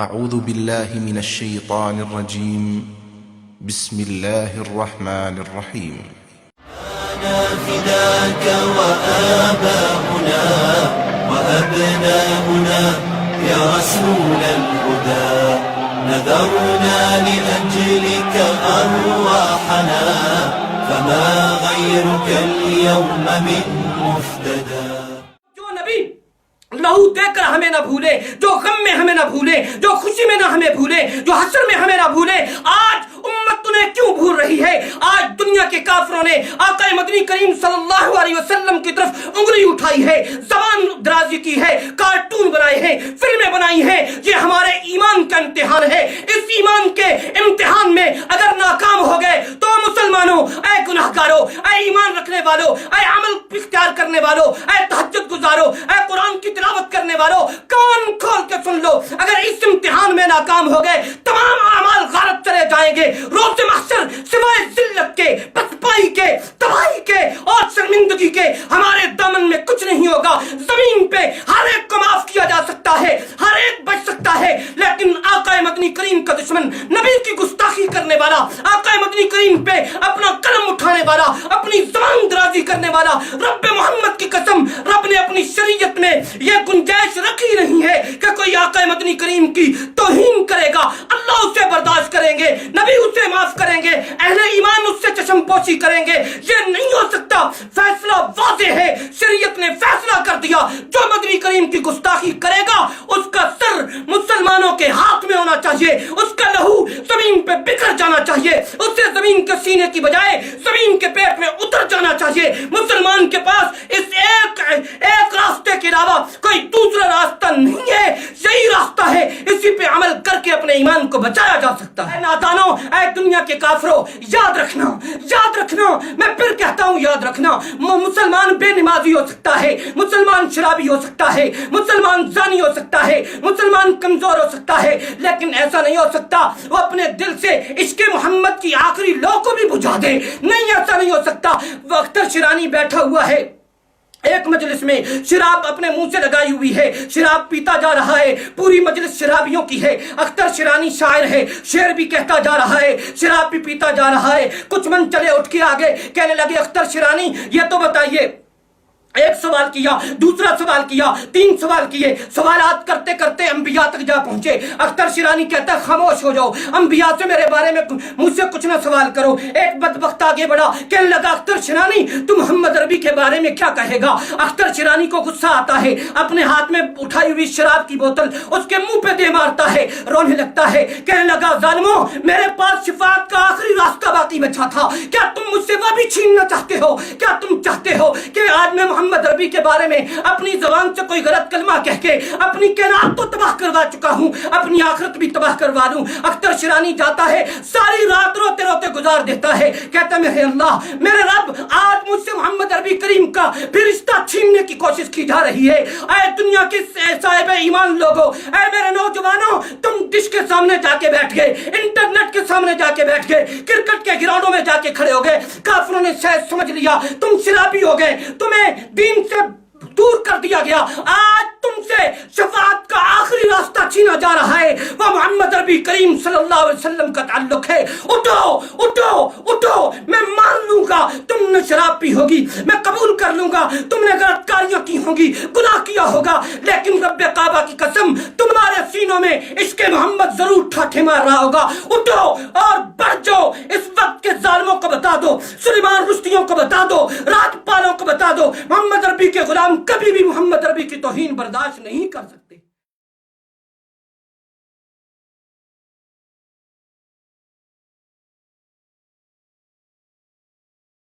أعوذ بالله من الشيطان الرجيم بسم الله الرحمن الرحيم أنا فداك وآباؤنا وأبناؤنا يا رسول الهدى نذرنا لأجلك أرواحنا فما غيرك اليوم من مفتدى لہو دے کر ہمیں نہ بھولے، جو غم میں ہمیں نہ بھولے، جو خوشی میں نہ ہمیں بھولے، جو حشر میں ہمیں نہ بھولے۔ آج امت تنہیں کیوں بھول رہی ہے؟ آج دنیا کے کافروں نے آقا مدنی کریم صلی اللہ علیہ وسلم کی طرف انگلی اٹھائی ہے، زبان درازی کی ہے، کارٹون بنائے ہیں، فلمیں بنائی ہیں۔ یہ ہمارے ایمان کا امتحان ہے۔ اس ایمان کے امتحان میں اگر ناکام ہو گئے تو مسلمانوں، اے گناہگاروں، اے ایمان رکھنے والوں، اے عمل اختیار کرنے والوں، اے تہجد گزاروں، اے قرآن کی تلاوت کرنے والوں، کان کھول کے سن لو، اگر اس امتحان میں ناکام ہو گئے تمام اعمال غارت چلے جائیں گے۔ روز محشر سوائے ذلت کے، پسپائی کے، تباہی کے اور شرمندگی کے ہمارے دامن میں کچھ نہیں ہوگا۔ زمین پہ ہر ایک کو معاف کیا جا سکتا ہے، ہر ایک بچ سکتا ہے، لیکن آقا مدنی کریم کا دشمن، نبی کی گستاخی کرنے والا، آقا مدنی کریم پہ اپنا قلم اٹھانے والا، اپنی زبان درازی کرنے والا، رب محمد کی قسم، رب نے اپنی شریعت میں یہ گنجائش رکھی نہیں ہے کہ کوئی آقا مدنی کریم کی توہین کرے گا، اللہ اسے برداشت کریں گے، نبی اسے معاف کریں گے، اہل ایمان اس سے چشم پوشی کریں گے۔ یہ نہیں ہو سکتا۔ فیصلہ واضح ہے، شریعت نے فیصلہ کر دیا، جو مدنی کریم کی گستاخی کرے گا اس کا سر مسلمانوں کے ہاتھ میں ہونا چاہیے، اس کا لہو زمین پہ بکھر جانا چاہیے، اسے زمین کے سینے کی بجائے زمین کے پیٹ میں اتر جانا چاہیے۔ مسلمان کے پاس اس ایک راستے کے علاوہ کوئی دوسرا راستہ نہیں ہے، یہی راستہ ہے، اسی پہ عمل کر کے اپنے ایمان کو بچایا جا سکتا ہے۔ اے نادانوں، اے دنیا کے کافروں، یاد رکھنا، یاد رکھنا، میں پھر کہتا ہوں یاد رکھنا، مسلمان بے نمازی ہو سکتا ہے، مسلمان شرابی ہو سکتا ہے، مسلمان زانی ہو سکتا ہے، مسلمان کمزور ہو سکتا ہے، لیکن ایسا نہیں ہو سکتا وہ اپنے دل سے عشق محمد کی آخری لو کو بھی بجھا دے۔ نہیں، ایسا نہیں ہو سکتا۔ وہ اختر شیرانی بیٹھا ہوا ہے ایک مجلس میں، شراب اپنے منہ سے لگائی ہوئی ہے، شراب پیتا جا رہا ہے، پوری مجلس شرابیوں کی ہے، اختر شیرانی شاعر ہے، شعر بھی کہتا جا رہا ہے، شراب بھی پیتا جا رہا ہے۔ کچھ من چلے اٹھ کے آگے کہنے لگے اختر شیرانی یہ تو بتائیے، ایک سوال کیا، دوسرا سوال کیا، تین سوال کیے، سوالات کرتے کرتے انبیاء تک جا پہنچے۔ اختر شیرانی کہتا ہے خاموش ہو جاؤ، انبیاء سے میرے بارے میں مجھ سے کچھ نہ سوال کرو۔ ایک بدبخت آگے بڑھا، کہنے لگا اختر شیرانی تو محمد عربی کے بارے میں کیا کہے گا؟ اختر شیرانی کو غصہ آتا ہے، اپنے ہاتھ میں اٹھائی ہوئی شراب کی بوتل اس کے منہ پہ دے مارتا ہے، رونے لگتا ہے، کہنے لگا ظالموں، میرے پاس شفاعت کا آخری راستہ باقی بچا تھا، کیا تم مجھ سے وہ بھی چھیننا چاہتے ہو؟ کیا تم چاہتے ہو کہ آج میں محمد عربی کے بارے میں اپنی زبان سے کوئی غلط کلمہ کہہ کے اپنی کائنات تو تباہ کروا چکا ہوں، اپنی آخرت بھی تباہ کروا لوں؟ اختر شیرانی جاتا ہے، ساری رات روتے روتے گزار دیتا ہے، کہتا ہے میرے اللہ، میرے رب، آج مجھ سے محمد عربی کریم کا بھی رشتہ چھیننے کی کوشش کی جا رہی ہے۔ اے دنیا کے صاحب ایمان لوگوں، اے میرے نوجوانوں، تم ڈش کے سامنے جا کے بیٹھ گئے، انٹرنیٹ کے سامنے جا کے بیٹھ گئے، کرکٹ کے گراؤنڈوں میں جا کے کھڑے ہو گئے، کافروں نے شاید سمجھ لیا تم شرابی ہو گئے، تمہیں دین سے دور کر دیا گیا، آج تم سے شفاعت کا آخری راستہ چھینا جا رہا ہے، وہ محمد عربی کریم صلی اللہ علیہ وسلم کا تعلق ہے۔ اٹھو اٹھو اٹھو، میں مان لوں گا تم نے شراب پی ہوگی، میں قبول کر لوں گا تم نے غلط کاریاں کی ہوں گی، گناہ کیا ہوگا، لیکن رب کعبہ کی قسم تمہارے سینوں میں عشق محمد ضرور ٹھاٹھے مار رہا ہوگا۔ اٹھو اور بڑھ جاؤ، اس وقت کے ظالموں کو بتا دو، سلیمان رشتیوں کو بتا دو، رات پالوں کو بتا دو، محمد عربی کے غلام کبھی بھی محمد عربی کی توہین برداشت نہیں کر سکتے۔